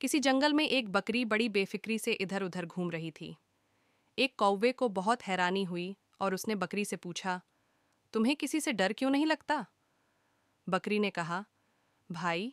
किसी जंगल में एक बकरी बड़ी बेफिक्री से इधर उधर घूम रही थी। एक कौवे को बहुत हैरानी हुई और उसने बकरी से पूछा, तुम्हें किसी से डर क्यों नहीं लगता? बकरी ने कहा, भाई,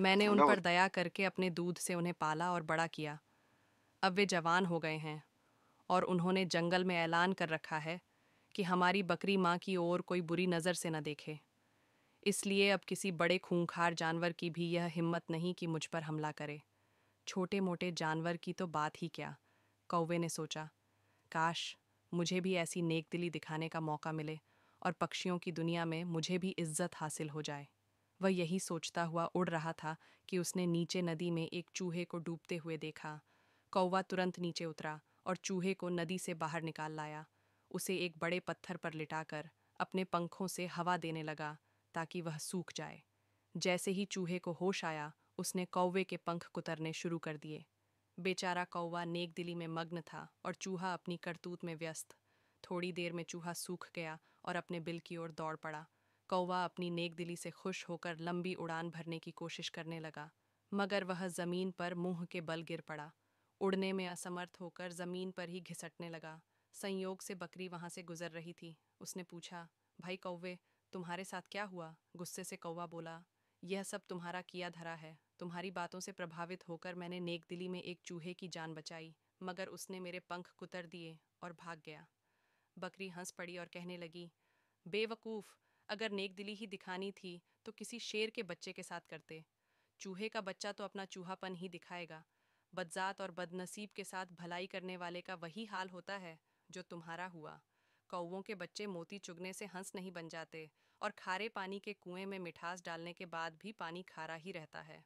मैंने उन पर दया करके अपने दूध से उन्हें पाला और बड़ा किया। अब वे जवान हो गए हैं और उन्होंने जंगल में ऐलान कर रखा है कि हमारी बकरी माँ की ओर कोई बुरी नज़र से न देखे। इसलिए अब किसी बड़े खूंखार जानवर की भी यह हिम्मत नहीं कि मुझ पर हमला करे। छोटे मोटे जानवर की तो बात ही क्या, कौवे ने सोचा। काश मुझे भी ऐसी नेकदिली दिखाने का मौका मिले और पक्षियों की दुनिया में मुझे भी इज्जत हासिल हो जाए। वह यही सोचता हुआ उड़ रहा था कि उसने नीचे नदी में एक चूहे को डूबते हुए देखा। कौवा तुरंत नीचे उतरा और चूहे को नदी से बाहर निकाल लाया। उसे एक बड़े पत्थर पर लिटाकर अपने पंखों से हवा देने लगा ताकि वह सूख जाए। जैसे ही चूहे को होश आया, उसने कौवे के पंख कुतरने शुरू कर दिए। बेचारा कौवा नेकदिली में मग्न था और चूहा अपनी करतूत में व्यस्त। थोड़ी देर में चूहा सूख गया और अपने बिल की ओर दौड़ पड़ा। कौवा अपनी नेकदिली से खुश होकर लंबी उड़ान भरने की कोशिश करने लगा, मगर वह जमीन पर मुंह के बल गिर पड़ा। उड़ने में असमर्थ होकर जमीन पर ही घिसटने लगा। संयोग से बकरी वहां से गुजर रही थी। उसने पूछा, भाई कौवे, तुम्हारे साथ क्या हुआ? गुस्से से कौवा बोला, यह सब तुम्हारा किया धरा है। तुम्हारी बातों से प्रभावित होकर मैंने नेकदिली में एक चूहे की जान बचाई, मगर उसने मेरे पंख कुतर दिए और भाग गया। बकरी हंस पड़ी और कहने लगी, बेवकूफ, अगर नेकदिली ही दिखानी थी तो किसी शेर के बच्चे के साथ करते। चूहे का बच्चा तो अपना चूहापन ही दिखाएगा। बदजात और बदनसीब के साथ भलाई करने वाले का वही हाल होता है जो तुम्हारा हुआ। कौवों के बच्चे मोती चुगने से हंस नहीं बन जाते, और खारे पानी के कुएं में मिठास डालने के बाद भी पानी खारा ही रहता है।